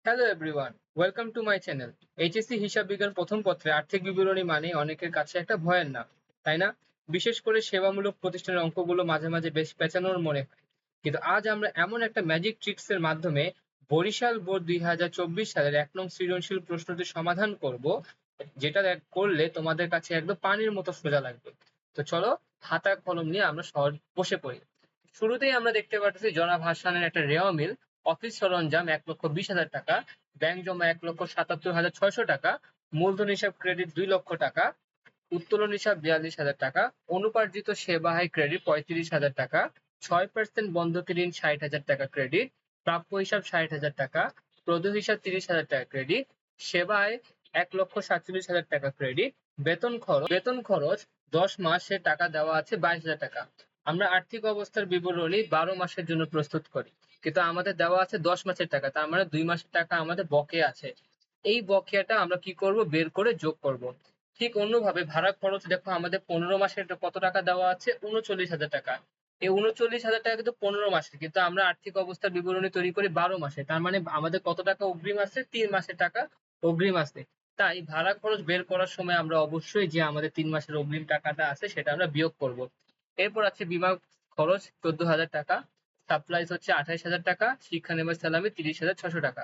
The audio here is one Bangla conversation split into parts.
Hello everyone, welcome to my channel. HSC হিসাব বিজ্ঞান প্রথম পত্রে আর্থিক বিবরণী মানে অনেকের কাছে একটা ভয়ের নাম, তাই না? বিশেষ করে সেবামূলক প্রতিষ্ঠানের অঙ্কগুলো মাঝে মাঝে বেশ পেঁচানোর মনে হয়। কিন্তু আজ আমরা এমন একটা ম্যাজিক ট্রিক্স এর মাধ্যমে বরিশাল বোর্ড 2024 সালের 1 নং সৃজনশীল প্রশ্নটির সমাধান করব, যেটা করলে তোমাদের কাছে একদম পানির মতো সোজা লাগবে। তো চলো, খাতা কলম নিয়ে আমরা সহজ বসে পড়ি। শুরুতেই আমরা দেখতে পাচ্ছি জনাব হাসানের একটা রেওয়া মিল, অফিস সরঞ্জাম 1,20,000 টাকা, ব্যাংক জমা 1,77,600 টাকা, মূলধন হিসাব ক্রেডিট 2 লক্ষ টাকা, উত্তোলন হিসাব 42,000 টাকা, অনুপার্জিত সেবায় ক্রেডিট 35,000 টাকা, 6% বন্ধকি ঋণ 60,000 টাকা ক্রেডিট, প্রাপ্য হিসাব 60,000 টাকা, প্রদেয় হিসাব 30,000 টাকা ক্রেডিট, সেবায় 1,47,000 টাকা ক্রেডিট, বেতন খরচ 10 মাসের টাকা দেওয়া আছে 22,000 টাকা। আমরা আর্থিক অবস্থার বিবরণী 12 মাসের জন্য প্রস্তুত করি, কিন্তু আমাদের দেওয়া আছে 10 মাসের টাকা, তার মানে 2 মাসের টাকা আমাদের বকেয়া আছে। এই বকেয়াটা আমরা কি করব, বের করে যোগ করব। ঠিক অন্যভাবে ভাড়া খরচ দেখো, আমাদের 15 মাসের কত টাকা দেওয়া আছে, 39,000 টাকা। এই 39,000 টাকা কিন্তু 15 মাসের, কিন্তু আমরা আর্থিক অবস্থার বিবরণী তৈরি করি 12 মাসে, তার মানে আমাদের কত টাকা অগ্রিম আছে, 3 মাসের টাকা অগ্রিম আছে। তাই ভাড়া খরচ বের করার সময় আমরা অবশ্যই যে আমাদের 3 মাসের অগ্রিম টাকাটা আছে সেটা আমরা বিয়োগ করব। এরপর আছে বিমা খরচ 14,000 টাকা, সাপ্লাইজ হচ্ছে 28,000 টাকা, শিক্ষানিবাস সালামি 30,600 টাকা।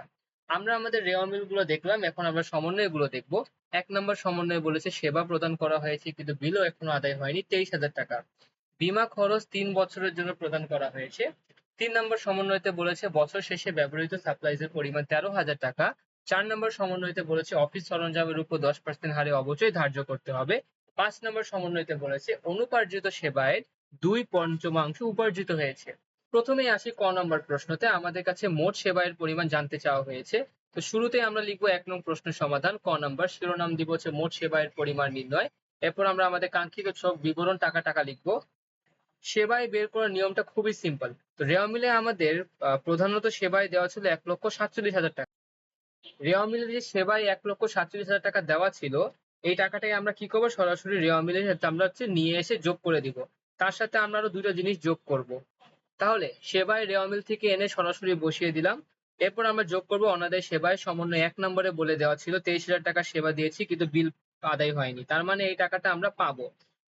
আমরা আমাদের রেওয়া মিল গুলো দেখলাম, এখন আমরা সমন্বয় গুলো দেখবো। 1 নম্বর সমন্বয়ে বলেছে সেবা প্রদান করা হয়েছে কিন্তু বিলও এখনো আদায় হয়নি, 23,000 টাকা। বীমা খরচ 3 বছরের জন্য প্রদান করা হয়েছে। 3 নম্বর সমন্বয়তে বলেছে বছর শেষে ব্যবহৃত সাপ্লাইজের পরিমাণ 13,000 টাকা। 4 নম্বর সমন্বয়তে বলেছে অফিস সরঞ্জামের উপর 10% হারে অবচয় ধার্য করতে হবে। 5 নম্বর সমন্বয়তে বলেছে অনুপার্জিত সেবায় 2/5 উপার্জিত হয়েছে। প্রথমেই আসি ক নম্বর প্রশ্নতে, আমাদের কাছে মোট সেবায়ের পরিমাণ জানতে চাওয়া হয়েছে। তো শুরুতেই আমরা লিখবো 1 নং প্রশ্নের সমাধান। ক নাম্বার শিরোনাম দিব হচ্ছে মোট সেবায়ের পরিমাণ নির্ণয়। এরপর আমরা আমাদের কাঙ্ক্ষিত সব বিবরণ টাকা টাকা লিখবো। সেবায় বের করার নিয়মটা খুবই সিম্পল। তো রেওয়া মিলে আমাদের প্রধানত সেবায় দেওয়া ছিল 1,47,000 টাকা। রেওয়া মিলে যে সেবায় 1,47,000 টাকা দেওয়া ছিল, এই টাকাটাই আমরা কি করবো, সরাসরি রেওয়া মিলে আমরা হচ্ছে নিয়ে এসে যোগ করে দিব। তার সাথে আমরা আরো দুটো জিনিস যোগ করব। তাহলে সেবায় রেওয়া মিল থেকে এনে সরাসরি বসিয়ে দিলাম। এরপর আমরা যোগ করব অনাদায় সেবায় সমন্বয়। 1 নম্বরে বলে দেওয়া ছিল 23,000 টাকা সেবা দিয়েছি কিন্তু বিল আদায় হয়নি, তার মানে এই টাকাটা আমরা পাবো।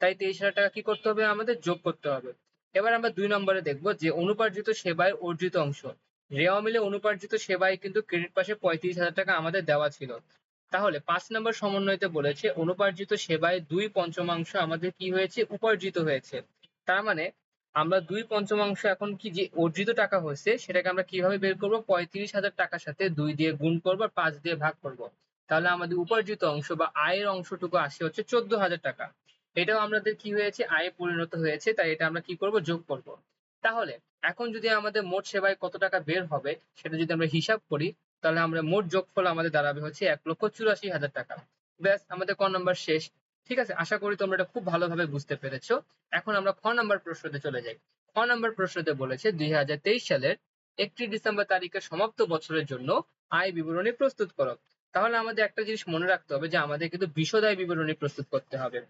তাই 23,000 টাকা কি করতে হবে, আমাদের যোগ করতে হবে। এবার আমরা 2 নম্বরে দেখবো যে অনুপার্জিত সেবায় অর্জিত অংশ। রেওয়া মিলে অনুপার্জিত সেবায় কিন্তু ক্রেডিট পাশে 35,000 টাকা আমাদের দেওয়া ছিল। তাহলে 5 নম্বর সমন্বয়তে বলেছে অনুপার্জিত সেবায় 2/5 আমাদের কি হয়েছে, উপার্জিত হয়েছে। তার মানে আমরা 2/5 এখন কি যে অর্জিত টাকা হয়েছে সেটাকে আমরা কিভাবে বের করবো, 35,000 টাকার সাথে 2 দিয়ে গুণ করবো আর 5 দিয়ে ভাগ করব। তাহলে আমাদের উপার্জিত অংশ বা আয়ের অংশটুকু আসে হচ্ছে 14,000 টাকা। এটাও আমাদের কি হয়েছে, আয়ে পরিণত হয়েছে, তাই এটা আমরা কি করব, যোগ করব। তাহলে এখন যদি আমাদের মোট সেবায় কত টাকা বের হবে সেটা যদি আমরা হিসাব করি, তাহলে আমরা মোট যোগফল আমাদের দাঁড়াবে হচ্ছে 1,84,000 টাকা। ব্যাস, আমাদের ক নম্বর শেষ। ঠিক আছে, আশা করি তোমরা এটা খুব ভালোভাবে বুঝতে পেরেছো। এখন আমরা খ নম্বর প্রশ্নতে চলে যাই। খ নম্বর প্রশ্নতে বলেছে 2023 সালের 1 ডিসেম্বর তারিখের সমাপ্ত বছরের জন্য আয় বিবরণী প্রস্তুত করো। তাহলে আমাদের একটা জিনিস মনে রাখতে হবে যে আমাদের কিন্তু বিশদ আয় বিবরণী প্রস্তুত করতে হবে।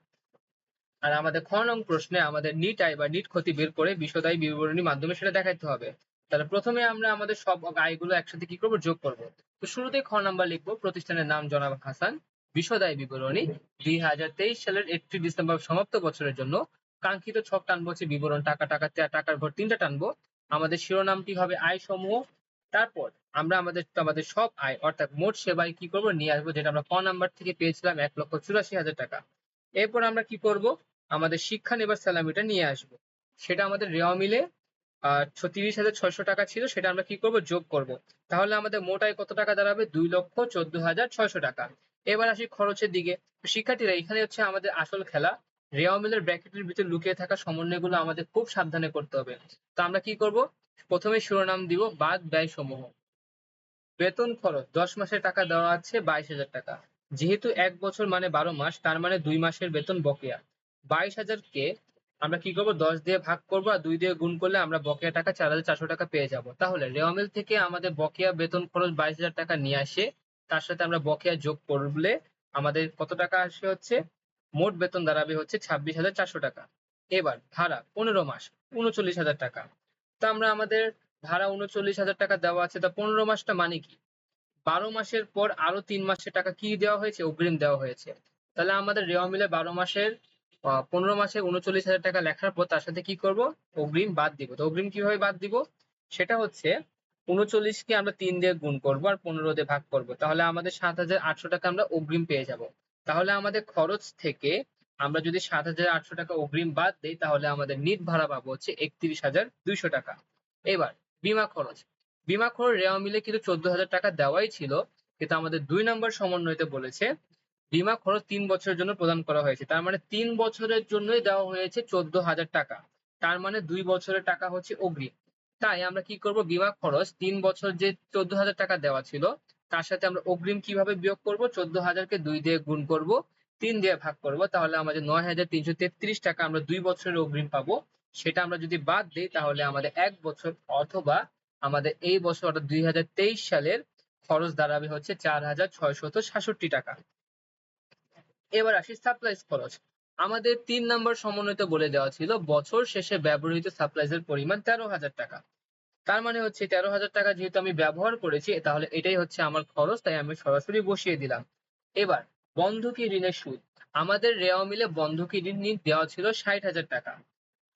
আর আমাদের খ নং প্রশ্নে আমাদের নিট আয় বা নিট ক্ষতি বের করে বিশদ আয় বিবরণীর মাধ্যমে সেটা দেখাতে হবে। তাহলে প্রথমে আমরা আমাদের সব আয়গুলো একসাথে কি করবো, যোগ করব। তো শুরুতেই খ নাম্বার লিখবো, প্রতিষ্ঠানের নাম জনাব হাসান, বিশদ আয় বিবরণী 2023 সালের 1 ডিসেম্বর সমাপ্ত বছরের জন্য। কাঙ্ক্ষিত ছক টানবো হচ্ছে বিবরণ টাকা টাকা টাকার ঘর 3টা টানবো। আমাদের শিরোনামটি হবে আয় সমূহ। তারপর আমরা আমাদের আমাদের সব আয় অর্থাৎ মোট সেবায় কি করবো, নিয়ে আসবো, যেটা আমরা ক নাম্বার থেকে পেয়েছিলাম 1,84,000 টাকা। এরপর আমরা কি করব, আমাদের শিক্ষানিবাস স্যালামিটা নিয়ে আসবো। সেটা আমাদের রেওয়া মিলে 30,600 টাকা ছিল, সেটা আমরা কি করব, যোগ করব। তাহলে আমাদের মোট আয় কত টাকা দাঁড়াবে, 2,14,600 টাকা। এবার আসি খরচের দিকে। শিক্ষার্থীরা, এখানে হচ্ছে আমাদের আসল খেলা। রেওয়া মিলের ব্র্যাকেটের ভিতরে লুকিয়ে থাকা সমন্বয়গুলো আমাদের খুব সাবধানে করতে হবে। তো আমরা কি করব, প্রথমে শিরোনাম দিব বাদ ব্যয় সমূহ। বেতন খরচ 10 মাসের টাকা দেওয়া আছে 22,000 টাকা। যেহেতু 1 বছর মানে 12 মাস, তার মানে 2 মাসের বেতন বকেয়া। 22,000 কে আমরা কি করব, 10 দিয়ে ভাগ করব আর 2 দিয়ে গুণ করলে আমরা বকেয়া টাকা 4,400 টাকা পেয়ে যাব। তাহলে রেওয়া মিল থেকে আমাদের বকেয়া বেতন খরচ 22,000 টাকা নিয়ে আসে, তার সাথে আমরা বকেয়া যোগ করলে আমাদের কত টাকা আসে হচ্ছে, মোট বেতন দাঁড়াবে হচ্ছে 26,400 টাকা। এবার ভাড়া 15 মাস 39,000 টাকা। তো আমরা আমাদের ভাড়া 39,000 টাকা দেওয়া আছে, তা 15 মাসটা মানে কি, 12 মাসের পর আরো 3 মাসের টাকা কি দেওয়া হয়েছে? অগ্রিম দেওয়া হয়েছে। তাহলে আমাদের রেওয়া মিলে 12 মাসের 15 মাসে 39,000 টাকা লেখার পর তার সাথে কি করব? অগ্রিম বাদ দিব। তো অগ্রিম কিভাবে বাদ দিব? সেটা হচ্ছে 39 কে আমরা 3 দিয়ে গুণ করব আর 15 দিয়ে ভাগ করব। তাহলে আমাদের 7,800 টাকা আমরা অগ্রিম পেয়ে যাব। তাহলে আমাদের খরচ থেকে আমরা যদি 7,800 টাকা অগ্রিম বাদ দেই তাহলে আমাদের নিট ভাড়া পাবো হচ্ছে 31,200 টাকা। এবার বীমা খরচ। বীমা খরচ রেওয়া মিলে কিন্তু 14,000 টাকা দেওয়াই ছিল, কিন্তু আমাদের 2 নম্বর সমন্বয়তে বলেছে বীমা খরচ 3 বছরের জন্য প্রদান করা হয়েছে। তার মানে 3 বছরের জন্যই দেওয়া হয়েছে 14,000 টাকা। তার মানে 2 বছরের টাকা হচ্ছে অগ্রিম। তাই আমরা কি করব? বীমা খরচ 3 বছর যে 14,000 টাকা দেওয়া ছিল তার সাথে আমরা অগ্রিম কিভাবে বিয়োগ করব? 14,000 কে 2 দিয়ে গুণ করব, 3 দিয়ে ভাগ করব, তাহলে আমাদের 9,333 টাকা আমরা 2 বছরের অগ্রিম পাবো। সেটা আমরা যদি বাদ দিই তাহলে আমাদের 1 বছর অথবা আমাদের এই বছর অর্থাৎ 2023 সালের খরচ দাঁড়াবে হচ্ছে 4,666 টাকা। এবার আসি সাপ্লাইজ খরচ। আমাদের 3 নম্বর সমন্বয়তে বলে দেওয়া ছিল বছর শেষে ব্যবহৃত সাপ্লাইজের পরিমাণ 13,000 টাকা। তার মানে হচ্ছে 13,000 টাকা যেহেতু আমি ব্যবহার করেছি তাহলে এটাই হচ্ছে আমার খরচ, তাই আমি সরাসরি বসিয়ে দিলাম। এবার বন্ধকি ঋণের সুদ। আমাদের রেওয়া মিলে বন্ধকি ঋণ দেওয়া ছিল 60,000 টাকা।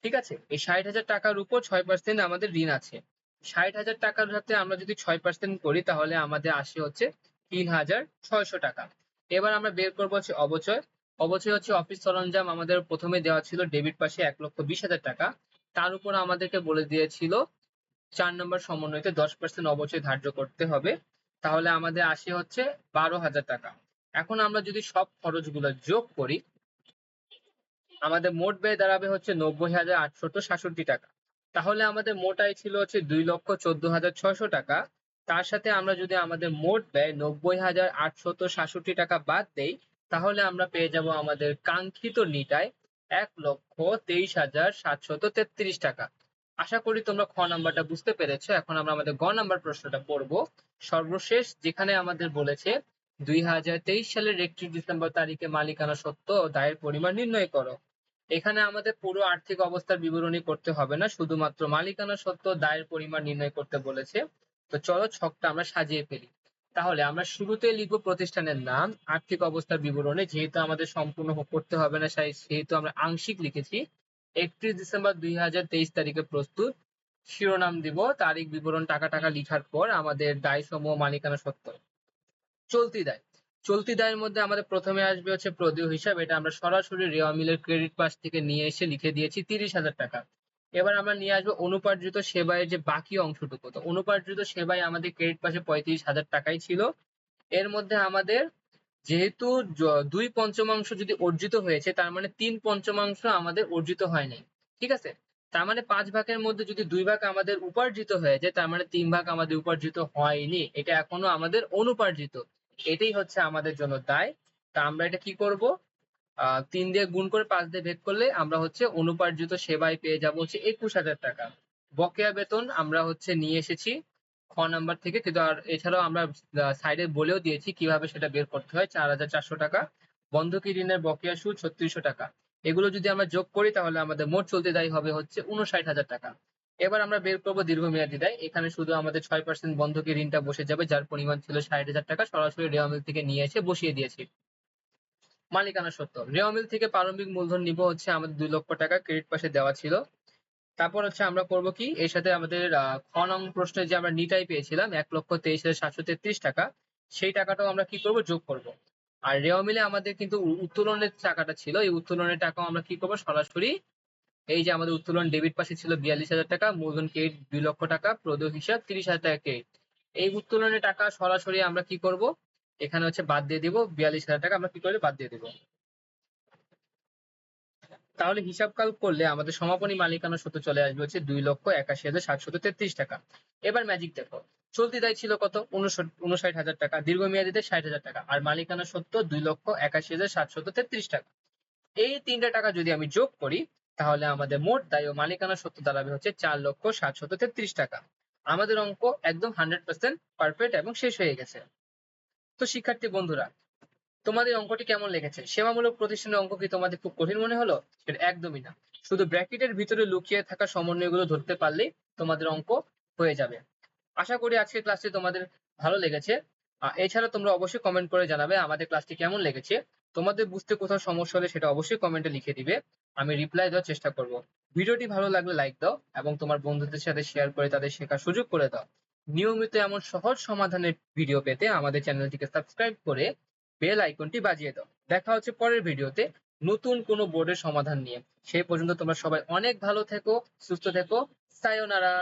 ঠিক আছে, এই 60,000 টাকার উপর 6% আমাদের ঋণ আছে। 60,000 টাকার সাথে আমরা যদি 6% করি তাহলে আমাদের আসে হচ্ছে 3,600 টাকা। এবার আমরা বের করবো হচ্ছে অবচয়। অবচয় হচ্ছে অফিস সরঞ্জাম। আমাদের প্রথমে দেওয়া ছিল ডেবিট পাশে 1,20,000 টাকা। তার উপর আমাদেরকে বলে দিয়েছিল 4 নম্বর সমন্বয়তে 10% অবচয় ধার্য করতে হবে। তাহলে আমাদের আসে হচ্ছে 12,000 টাকা। এখন আমরা যদি সব খরচগুলো যোগ করি আমাদের মোট ব্যয় দাঁড়াবে হচ্ছে 90,866 টাকা। তাহলে আমাদের মোট আয় ছিল হচ্ছে 2,14,600 টাকা। তার সাথে আমরা যদি আমাদের মোট ব্যয় 90,866 টাকা বাদ দেই তাহলে আমরা পেয়ে যাব আমাদের কাঙ্ক্ষিত নিট আয় 1,23,733 টাকা। আশা করি তোমরা খ নাম্বারটা বুঝতে পেরেছো। এখন আমরা আমাদের গ নাম্বার প্রশ্নটা পড়বো। সর্বশেষ যেখানে আমাদের বলেছে 2023 সালের 31 ডিসেম্বর তারিখে মালিকানা সত্ত্ব ও দায়ের পরিমাণ নির্ণয় করো। এখানে আমাদের পুরো আর্থিক অবস্থার বিবরণী করতে হবে না, শুধুমাত্র মালিকানা সত্ত্ব দায়ের পরিমাণ নির্ণয় করতে বলেছে। তো চলো ছকটা আমরা সাজিয়ে ফেলি। তাহলে আমরা শুরুতে লিখবো প্রতিষ্ঠানের নাম, আর্থিক অবস্থার বিবরণী যেহেতু আমাদের সম্পূর্ণ করতে হবে না সেহেতু আমরা আংশিক লিখেছি। 31 ডিসেম্বর 2023 তারিখে প্রস্তুত। শিরোনাম দিব, তারিখ বিবরণ টাকা টাকা লিখার পর আমাদের দায় সমূহ মালিকানা সত্ত্ব। চলতি দায়। চলতি দায়ের মধ্যে আমাদের প্রথমে আসবে হচ্ছে প্রদেয় হিসাব। এটা আমরা সরাসরি রেওয়া মিলের ক্রেডিট পাস থেকে নিয়ে এসে লিখে দিয়েছি 30,000 টাকা। এবার আমরা নিয়ে আসবো অনুপার্জিত সেবায়ের যে বাকি অংশটুকু। তো অনুপার্জিত সেবায় আমাদের ক্রেডিট পাশে 35,000 টাকাই ছিল। এর মধ্যে আমাদের যেহেতু 2/5 যদি অর্জিত হয়েছে তার মানে 3/5 আমাদের অর্জিত হয় নাই। ঠিক আছে, তার মানে 5 ভাগের মধ্যে যদি 2 ভাগ আমাদের উপার্জিত হয়ে যায় তার মানে 3 ভাগ আমাদের উপার্জিত হয়নি, এটা এখনো আমাদের অনুপার্জিত। এটাই হচ্ছে আমাদের জন্য দায়। তা আমরা এটা কি করব? 3 দিয়ে গুণ করে 5 দিয়ে ভাগ করলে আমরা হচ্ছে অনুপার্জিত সেবায় পেয়ে যাব হচ্ছে 21,000 টাকা। বকেয়া বেতন আমরা হচ্ছে নিয়ে এসেছি খ নাম্বার থেকে, কিন্তু আর এছাড়াও আমরা সাইডে বলেও দিয়েছি কিভাবে সেটা বের করতে হয়। 4,400 টাকা। বন্ধকি ঋণের বকেয়া সুদ 3600 টাকা। এগুলো যদি আমরা যোগ করি তাহলে আমাদের মোট চলতি দায় হবে হচ্ছে 59,000 টাকা। এবার আমরা বের করবো দীর্ঘমেয়াদী দায়। এখানে শুধু আমাদের 6% বন্ধকি ঋণটা বসে যাবে, যার পরিমাণ ছিল 60,000 টাকা। সরাসরি রেওয়া মিল থেকে নিয়ে এসে বসিয়ে দিয়েছি। মালিকানা সত্ত্ব। রেওয়া মিল থেকে প্রারম্ভিক মূলধন নিব হচ্ছে আমাদের 2 লক্ষ টাকা, ক্রেডিট পাশে দেওয়া ছিল। তারপর হচ্ছে আমরা করব কি, এর সাথে আমাদের খ নং প্রশ্নে যে আমরা নিটাই পেয়েছিলাম 1,23,733 টাকা, সেই টাকাটাও আমরা কি করব? যোগ করব। আর রেওয়া মিলে আমাদের কিন্তু উত্তোলনের টাকাটা ছিল, এই উত্তোলনের টাকাও আমরা কি করব? সরাসরি এই যে আমাদের উত্তোলন ডেবিট পাশে ছিল 42,000 টাকা, মূলধন ক্রেডিট 2 লক্ষ টাকা, প্রদেয় হিসাব 30,000 টাকা ক্রেডিট। এই উত্তোলনের টাকা সরাসরি আমরা কি করব? এখানে হচ্ছে বাদ দিয়ে দিব 42,000 টাকা আমরা কি করে বাদ দিয়ে দিব। তাহলে হিসাবকাল করলে আমাদের সমাপনী মালিকানা সত্ত্ব চলে আসবে হচ্ছে 2,81,733 টাকা। এবার ম্যাজিক দেখো, চলতি দায় ছিল কত? 59,000 টাকা, দীর্ঘমেয়াদীতে 60,000 টাকা, আর মালিকানা সত্ত্ব 2,81,733 টাকা। এই তিনটা টাকা যদি আমি যোগ করি তাহলে আমাদের মোট দায় ও মালিকানা সত্ত্ব দাঁড়াবে হচ্ছে 4,0733 টাকা। আমাদের অঙ্ক একদম 100% পারফেক্ট এবং শেষ হয়ে গেছে। তো শিক্ষার্থী বন্ধুরা, তোমাদের অঙ্কটি কেমন লেগেছে? সেবামূলক প্রতিষ্ঠানের অঙ্ক কি তোমাদের খুব কঠিন মনে হলো? সেটা একদমই না। শুধু ব্র্যাকেটের ভিতরে লুকিয়ে থাকা সমন্বয়গুলো ধরতে পারলেই তোমাদের অঙ্ক হয়ে যাবে। আশা করি আজকের ক্লাসটি তোমাদের ভালো লেগেছে। এছাড়া তোমরা অবশ্যই কমেন্ট করে জানাবে আমাদের ক্লাসটি কেমন লেগেছে। তোমাদের বুঝতে কোথাও সমস্যা হলে সেটা অবশ্যই কমেন্টে লিখে দিবে। আমি রিপ্লাই দেওয়ার চেষ্টা করব। ভিডিওটি ভালো লাগলে লাইক দাও এবং তোমার বন্ধুদের সাথে শেয়ার করে তাদের শেখার সুযোগ করে দাও। নিয়মিত এমন সহজ সমাধানের ভিডিও পেতে আমাদের চ্যানেলটিকে সাবস্ক্রাইব করে বেল আইকনটি বাজিয়ে দাও। দেখা হচ্ছে পরের ভিডিওতে নতুন কোনো বোর্ডের সমাধান নিয়ে। সেই পর্যন্ত তোমরা সবাই অনেক ভালো থেকো, সুস্থ থেকো। সায়োনারা।